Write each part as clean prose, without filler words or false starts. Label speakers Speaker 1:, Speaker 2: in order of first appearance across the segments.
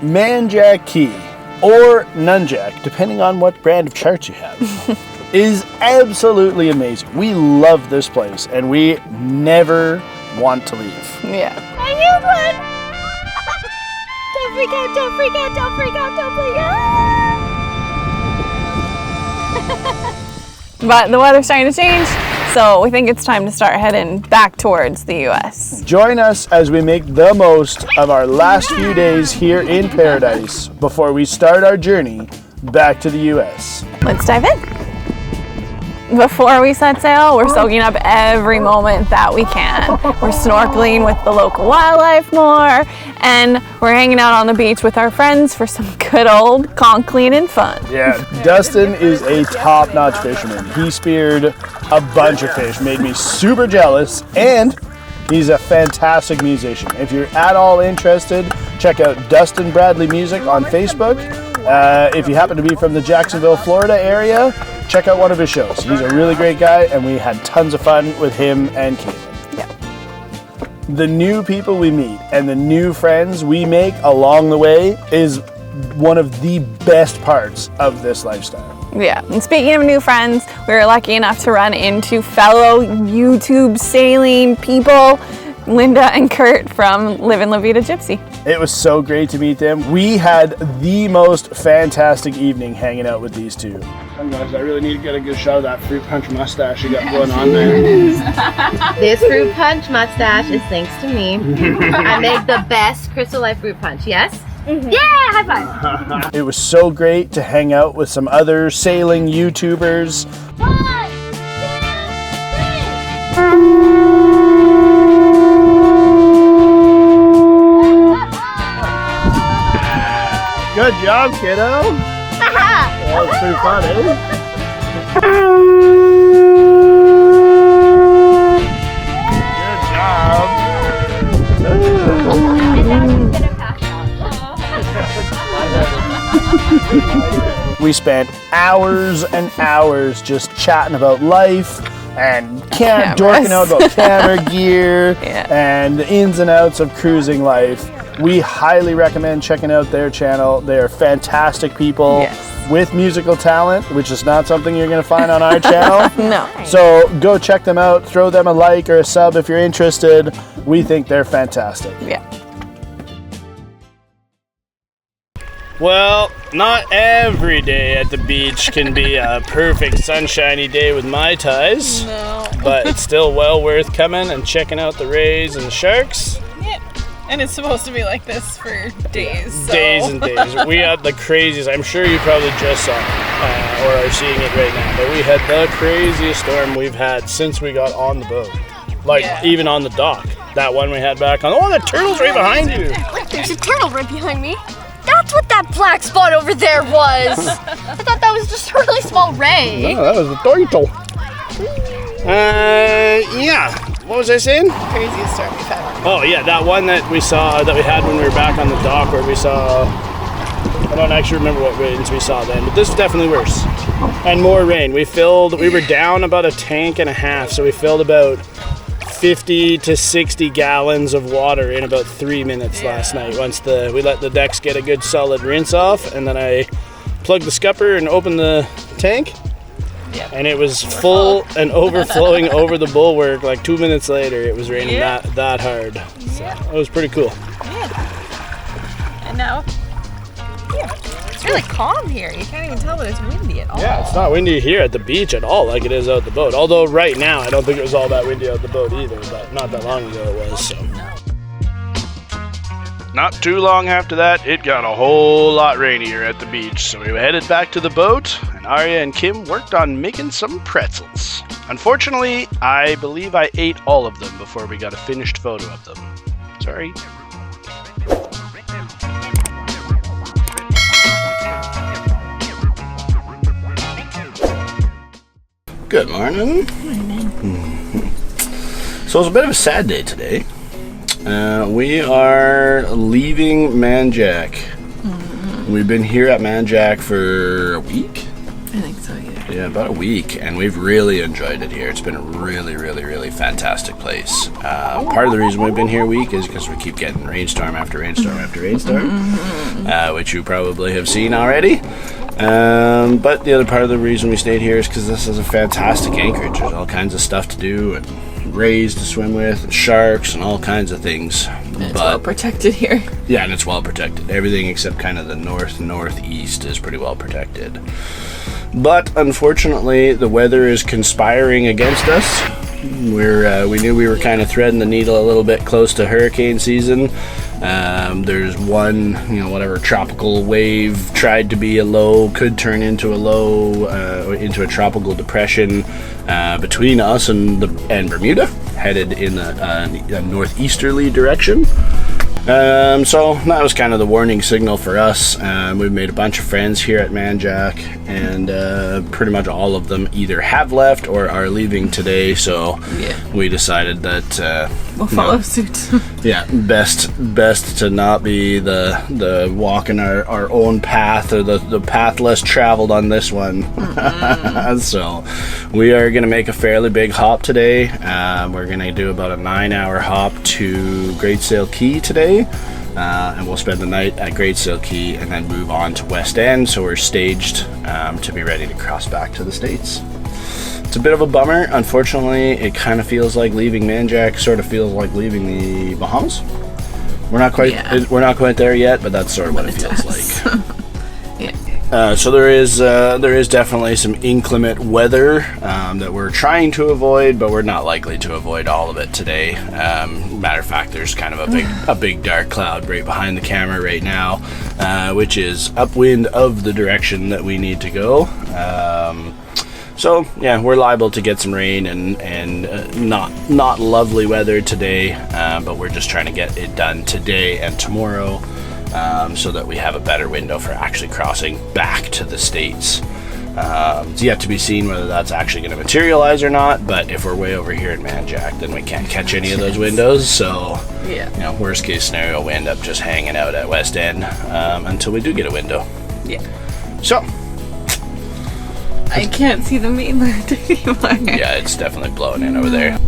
Speaker 1: Manjack Cay, or Nunjack, depending on what brand of charts you have, is absolutely amazing. We love this place, and we never want to leave.
Speaker 2: Yeah.
Speaker 3: A huge one! Don't freak out, don't freak out, don't freak out, don't freak out!
Speaker 2: But the weather's starting to change, so we think it's time to start heading back towards the U.S.
Speaker 1: Join us as we make the most of our last few days here in paradise before we start our journey back to the U.S.
Speaker 2: Let's dive in. Before we set sail, we're soaking up every moment that we can. We're snorkeling with the local wildlife more, and we're hanging out on the beach with our friends for some good old conch cleaning fun.
Speaker 1: Yeah, Dustin is a top-notch fisherman. He speared a bunch of fish, made me super jealous, and he's a fantastic musician. If you're at all interested, check out Dustin Bradley Music on Facebook. If you happen to be from the Jacksonville, Florida area, check out one of his shows. He's a really great guy, and we had tons of fun with him and Caitlin.
Speaker 2: Yeah.
Speaker 1: The new people we meet and the new friends we make along the way is one of the best parts of this lifestyle.
Speaker 2: Yeah, and speaking of new friends, we were lucky enough to run into fellow YouTube sailing people, Linda and Kurt from Livin La Vida Gypsy.
Speaker 1: It was so great to meet them. We had the most fantastic evening hanging out with these two. Guys, I really need to get a good shot of that fruit punch mustache you got going on there.
Speaker 3: This fruit punch mustache is thanks to me. I make the best Crystal Light fruit punch, yes? Mm-hmm. Yeah, high five!
Speaker 1: It was so great to hang out with some other sailing YouTubers.
Speaker 3: 1, 2, 3!
Speaker 1: Good job, kiddo. That was pretty fun, eh? Good job. We spent hours and hours just chatting about life and dorking out about camera gear and the ins and outs of cruising life. We highly recommend checking out their channel. They're fantastic people with musical talent, which is not something you're going to find on our channel.
Speaker 2: No.
Speaker 1: So go check them out. Throw them a like or a sub if you're interested. We think they're fantastic.
Speaker 2: Yeah.
Speaker 1: Well, not every day at the beach can be a perfect sunshiny day with Mai Tais.
Speaker 2: No.
Speaker 1: But it's still well worth coming and checking out the rays and the sharks.
Speaker 2: Yeah. And it's supposed to be like this for days. So.
Speaker 1: Days and days. We had the craziest. I'm sure you probably just saw it or are seeing it right now. But we had the craziest storm we've had since we got on the boat. Like even on the dock. That one we had back on. Oh, the turtle's right behind you.
Speaker 3: Look, there's a turtle right behind me. That's what that black spot over there was. I thought that was just a really small ray.
Speaker 1: No, that was a turtle. Yeah. What was I saying?
Speaker 2: Craziest storm we've had.
Speaker 1: Oh yeah, that one that we saw, that we had when we were back on the dock where we saw, I don't actually remember what rains we saw then, but this is definitely worse. And more rain. We were down about a tank and a half, so we filled about 50 to 60 gallons of water in about 3 minutes last night. Once we let the decks get a good solid rinse off, and then I plugged the scupper and opened the tank.
Speaker 2: Yep.
Speaker 1: And it was full and overflowing over the bulwark. Like 2 minutes later, it was raining that hard. So it was pretty cool.
Speaker 2: Yeah. And now, it's really calm here. You can't even tell that it's windy at all.
Speaker 1: Yeah, it's not windy here at the beach at all like it is out the boat. Although right now, I don't think it was all that windy out the boat either. But not that long ago it was. So. Not too long after that, it got a whole lot rainier at the beach, so we headed back to the boat, and Arya and Kim worked on making some pretzels. Unfortunately, I believe I ate all of them before we got a finished photo of them. Sorry. Good morning. So it's a bit of a sad day today. We are leaving Manjack. Mm-hmm. We've been here at Manjack for a week.
Speaker 2: I think so, yeah.
Speaker 1: Yeah, about a week, and we've really enjoyed it here. It's been a really, really, really fantastic place. Part of the reason we've been here a week is because we keep getting rainstorm after rainstorm after rainstorm. Mm-hmm. which you probably have seen already. But the other part of the reason we stayed here is because this is a fantastic anchorage. There's all kinds of stuff to do and rays to swim with and sharks and all kinds of things.
Speaker 2: It's well protected here.
Speaker 1: Yeah, and it's well protected. Everything except kind of the northeast is pretty well protected. But unfortunately, the weather is conspiring against us. We knew we were kind of threading the needle a little bit close to hurricane season. There's one, whatever tropical wave tried to be a low, could turn into a low, into a tropical depression between us and Bermuda, headed in a northeasterly direction. So that was kind of the warning signal for us. We've made a bunch of friends here at Manjack, and pretty much all of them either have left or are leaving today. So we decided that
Speaker 2: we'll follow suit.
Speaker 1: Yeah, best to not be the walking our own path, or the path less traveled on this one. So we are going to make a fairly big hop today. We're going to do about a 9-hour hop to Little Sale Cay today. And we'll spend the night at Little Sale Cay and then move on to West End, so we're staged to be ready to cross back to the States. It's a bit of a bummer. Unfortunately, it kind of feels like leaving Manjack sort of feels like leaving the Bahamas. We're not quite there yet, but that's sort of what it feels like. So there is definitely some inclement weather that we're trying to avoid, but we're not likely to avoid all of it today. Matter of fact, there's kind of a big dark cloud right behind the camera right now, which is upwind of the direction that we need to go. So yeah, we're liable to get some rain and not lovely weather today, but we're just trying to get it done today and tomorrow. So that we have a better window for actually crossing back to the States. It's yet to be seen whether that's actually going to materialize or not, but if we're way over here in Manjack, then we can't catch any of those windows. So, worst case scenario, we end up just hanging out at West End until we do get a window. Yeah. So.
Speaker 2: I can't see the mainland anymore.
Speaker 1: Yeah, it's definitely blowing in over there.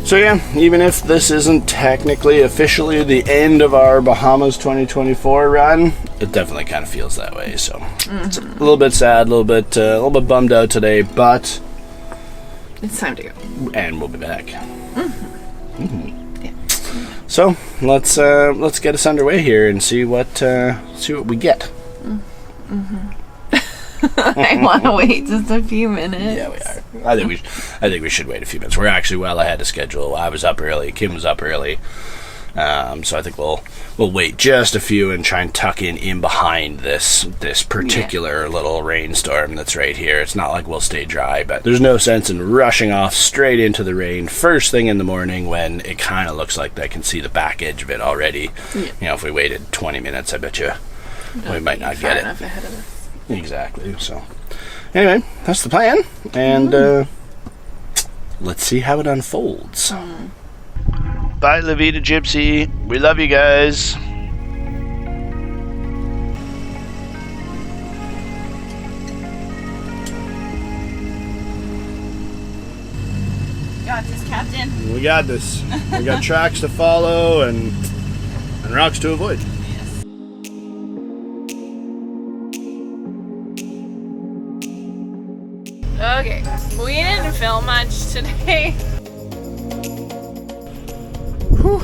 Speaker 1: So yeah, even if this isn't technically officially the end of our Bahamas 2024 run, it definitely kind of feels that way. So it's a little bit sad, a little bit bummed out today, but
Speaker 2: it's time to go,
Speaker 1: and we'll be back. So let's get us underway here and see what we get.
Speaker 2: I want to wait just a few minutes.
Speaker 1: Yeah, we are. I think we should wait a few minutes. We're actually well ahead of schedule. I was up early. Kim was up early. So I think we'll wait just a few and try and tuck in behind this particular little rainstorm that's right here. It's not like we'll stay dry, but there's no sense in rushing off straight into the rain first thing in the morning when it kind of looks like they can see the back edge of it already. Yeah. If we waited 20 minutes, I bet you we might not get it.
Speaker 2: Enough ahead of us.
Speaker 1: Exactly. So anyway, that's the plan, and let's see how it unfolds. Bye, La Vida Gypsy. We love you guys.
Speaker 2: Got this, Captain.
Speaker 1: We got this. We got tracks to follow and rocks to avoid.
Speaker 2: Okay, we didn't film much today.
Speaker 1: Whew.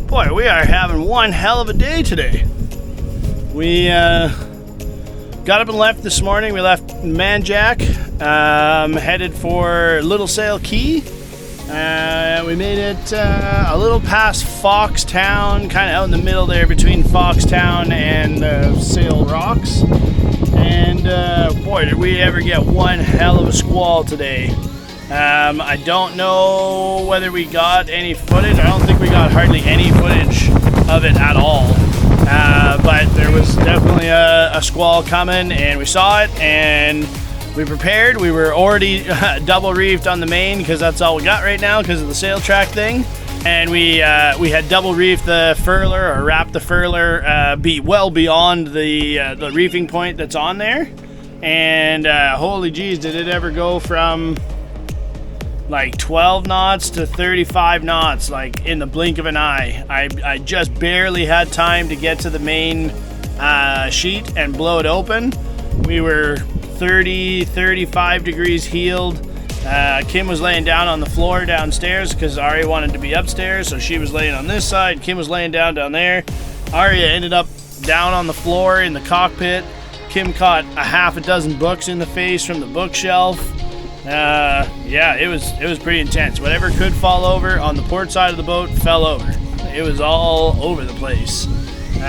Speaker 1: Boy, we are having one hell of a day today. We got up and left this morning. We left Manjack, headed for Little Sale Cay. We made it a little past Foxtown, kind of out in the middle there between Foxtown and Sail Rocks. And boy, did we ever get one hell of a squall today. I don't know whether we got any footage. I don't think we got hardly any footage of it at all. But there was definitely a squall coming, and we saw it, and we prepared. We were already double reefed on the main because that's all we got right now because of the sail track thing. And we had double reefed the furler, or wrapped the furler well beyond the reefing point that's on there. And holy geez, did it ever go from like 12 knots to 35 knots, like in the blink of an eye. I just barely had time to get to the main sheet and blow it open. We were 30, 35 degrees heeled. Kim was laying down on the floor downstairs because Aria wanted to be upstairs, so she was laying on this side. Kim was laying down there. Aria ended up down on the floor in the cockpit. Kim caught a half a dozen books in the face from the bookshelf. Yeah, it was pretty intense. Whatever could fall over on the port side of the boat fell over. It was all over the place.
Speaker 2: We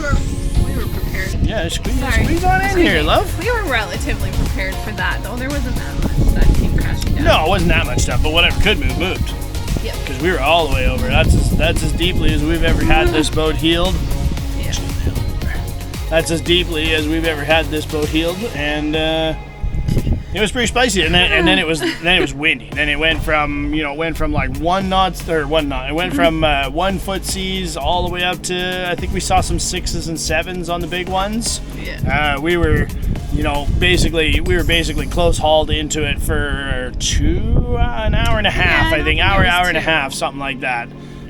Speaker 2: were prepared.
Speaker 1: Yeah, squeeze on in here, love.
Speaker 2: We were relatively prepared for that, though. There wasn't that much that came crashing down.
Speaker 1: No, it wasn't that much stuff, but whatever could move, moved.
Speaker 2: Yep.
Speaker 1: Because we were all the way over. That's as deeply as we've ever had this boat heeled.
Speaker 2: Yeah.
Speaker 1: That's as deeply as we've ever had this boat heeled, and it was pretty spicy. And then it was windy. Then it went from like 1 knot. It went from 1 foot seas all the way up to, I think we saw some 6s and 7s on the big ones.
Speaker 2: Yeah.
Speaker 1: We were basically close hauled into it for an hour and a half. I think hour and a half, something like that.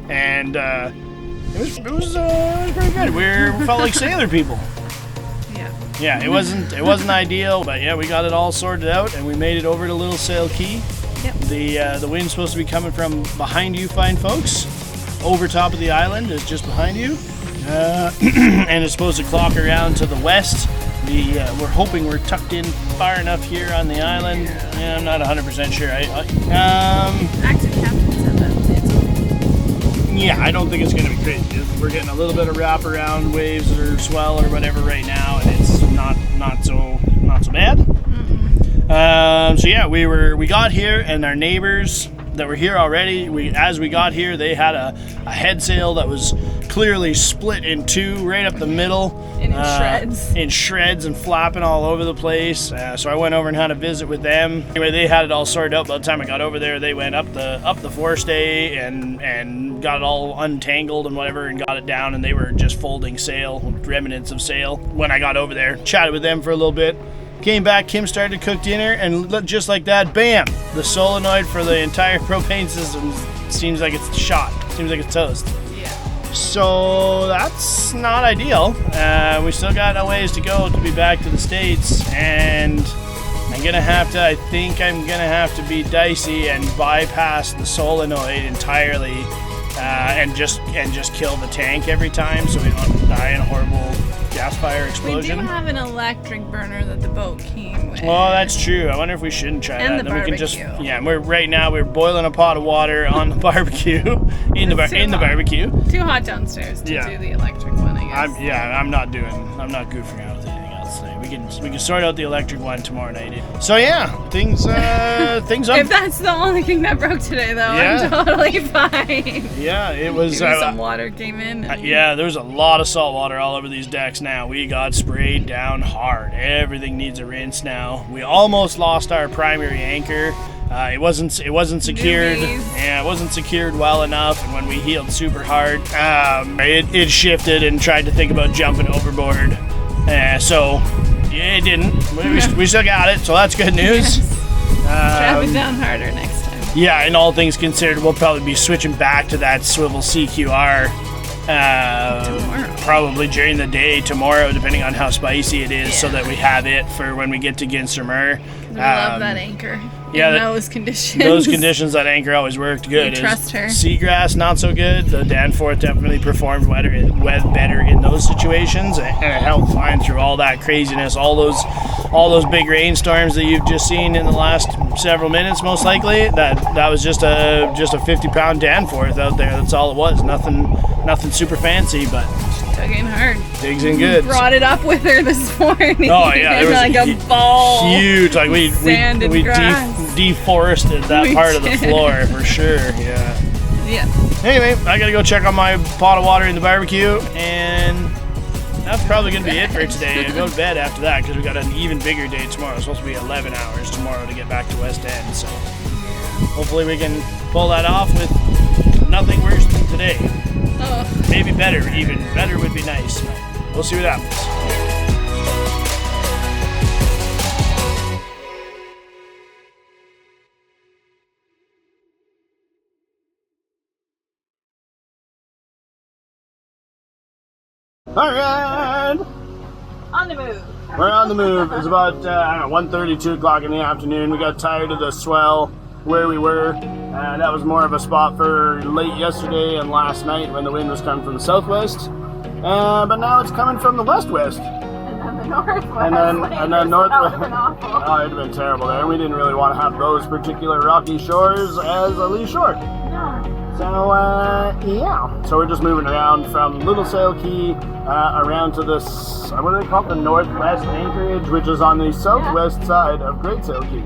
Speaker 1: And it was pretty good. We felt like sailor people. Yeah, it wasn't ideal, but yeah, we got it all sorted out and we made it over to Little Sale Cay.
Speaker 2: Yep.
Speaker 1: The wind's supposed to be coming from behind you, fine folks. Over top of the island is just behind you, and it's supposed to clock around to the west. We're hoping we're tucked in far enough here on the island. Yeah, I'm not 100% sure.
Speaker 2: Active captain said that.
Speaker 1: Yeah, I don't think it's going to be crazy. We're getting a little bit of wraparound waves or swell or whatever right now, and it's not so bad. So yeah, we got here, and our neighbors that were here already, as we got here, they had a head sail that was clearly split in two right up the middle.
Speaker 2: And in shreds
Speaker 1: and flapping all over the place. So I went over and had a visit with them. Anyway, they had it all sorted out. By the time I got over there, they went up the forestay and got it all untangled and whatever and got it down, and they were just folding sail, remnants of sail. When I got over there, chatted with them for a little bit. Came back, Kim started to cook dinner, and just like that, bam! The solenoid for the entire propane system seems like it's shot. Seems like it's toast. So that's not ideal. We still got a ways to go to be back to the States, and I think I'm gonna have to be dicey and bypass the solenoid entirely, and just kill the tank every time so we don't die in a horrible gas fire explosion.
Speaker 2: We do have an electric burner that the boat came with.
Speaker 1: Well, that's true. I wonder if we shouldn't try that.
Speaker 2: And the barbecue.
Speaker 1: We're boiling a pot of water on the barbecue in the barbecue.
Speaker 2: Too hot downstairs to do the electric one, I guess.
Speaker 1: I'm not goofing out with anything else today. We can sort out the electric one tomorrow night. So yeah, things up.
Speaker 2: If that's the only thing that broke today, though,
Speaker 1: yeah.
Speaker 2: I'm totally fine.
Speaker 1: Yeah, it was.
Speaker 2: Some water came in.
Speaker 1: Yeah, there's a lot of salt water all over these decks now. We got sprayed down hard. Everything needs a rinse now. We almost lost our primary anchor. It wasn't secured. Yeah, it wasn't secured well enough, and when we heeled super hard, it shifted and tried to think about jumping overboard. So yeah, it didn't. We still got it, so that's good news.
Speaker 2: Yes. Strap it down harder next time.
Speaker 1: Yeah, and all things considered, we'll probably be switching back to that swivel CQR
Speaker 2: tomorrow.
Speaker 1: Probably during the day tomorrow, depending on how spicy it is, so that we have it for when we get to Ginstermer.
Speaker 2: We love that anchor.
Speaker 1: Yeah,
Speaker 2: in those conditions.
Speaker 1: Those conditions, that anchor always worked good.
Speaker 2: We trust her.
Speaker 1: Seagrass, not so good. The Danforth definitely performed better in those situations, and it held fine through all that craziness, all those big rainstorms that you've just seen in the last several minutes. Most likely, that was just a 50-pound Danforth out there. That's all it was. Nothing super fancy, but
Speaker 2: took in hard.
Speaker 1: Digs in good.
Speaker 2: Brought it up with her this morning.
Speaker 1: Oh yeah, it was
Speaker 2: like a ball.
Speaker 1: Huge. Like we deforested that part of the floor for sure. Yeah. Anyway, I gotta go check on my pot of water in the barbecue, and that's probably gonna be it for today. I go to bed after that because we got an even bigger day tomorrow. It's supposed to be 11 hours tomorrow to get back to West End. So hopefully we can pull that off with nothing worse than today.
Speaker 2: Oh.
Speaker 1: Maybe better, even better would be nice. We'll see what happens. Alright!
Speaker 2: On the move.
Speaker 1: We're on the move. It's about, 1:30, 2 o'clock in the afternoon. We got tired of the swell where we were. That was more of a spot for late yesterday and last night when the wind was coming from the southwest. But now it's coming from the west-west.
Speaker 2: And then the northwest.
Speaker 1: And then northwest.
Speaker 2: That would have been awful.
Speaker 1: Oh, it'd have been terrible there. We didn't really want to have those particular rocky shores as a lee shore.
Speaker 2: No.
Speaker 1: So, yeah. So we're just moving around from Little Sale Cay around to this, what do they call it? The northwest anchorage, which is on the southwest side of Great Sale Cay.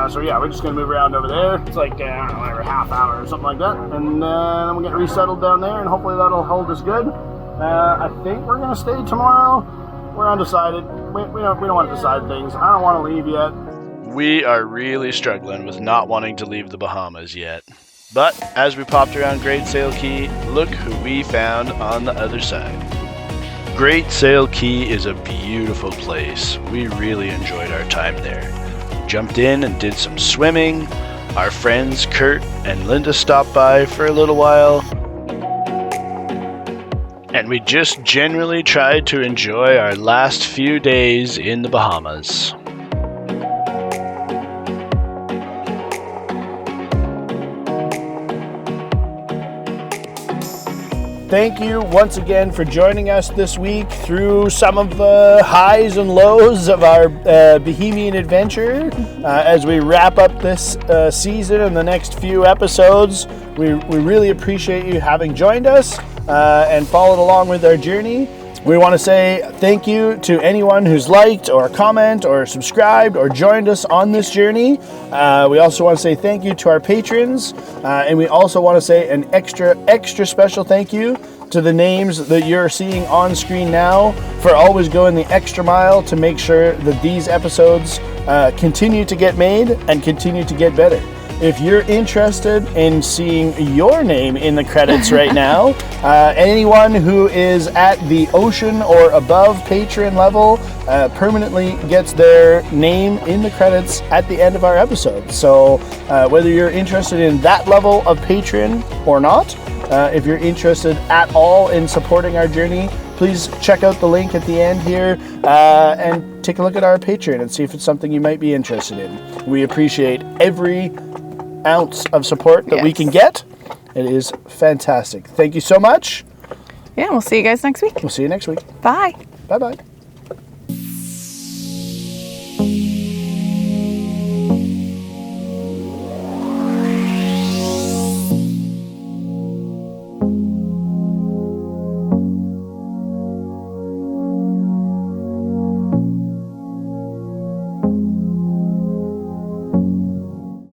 Speaker 1: So yeah, we're just going to move around over there. It's like, I don't know, every half hour or something like that. And then we'll get resettled down there, and hopefully that'll hold us good. I think we're going to stay tomorrow. We're undecided. We don't want to decide things. I don't want to leave yet. We are really struggling with not wanting to leave the Bahamas yet. But as we popped around Great Sale Cay, look who we found on the other side. Great Sale Cay is a beautiful place. We really enjoyed our time there. Jumped in and did some swimming. Our friends Kurt and Linda stopped by for a little while. And we just generally tried to enjoy our last few days in the Bahamas. Thank you once again for joining us this week through some of the highs and lows of our Bahamian adventure. As we wrap up this season and the next few episodes, we really appreciate you having joined us and followed along with our journey. We want to say thank you to anyone who's liked or commented or subscribed or joined us on this journey. We also want to say thank you to our patrons, and we also want to say an extra special thank you to the names that you're seeing on screen now for always going the extra mile to make sure that these episodes continue to get made and continue to get better. If you're interested in seeing your name in the credits right now, anyone who is at the ocean or above patron level permanently gets their name in the credits at the end of our episode. So whether you're interested in that level of patron or not, if you're interested at all in supporting our journey, please check out the link at the end here and take a look at our Patreon and see if it's something you might be interested in. We appreciate every ounce of support that we can get. It is fantastic. Thank you so much.
Speaker 2: Yeah, we'll see you guys next week.
Speaker 1: We'll see you next week.
Speaker 2: Bye.
Speaker 1: Bye-bye.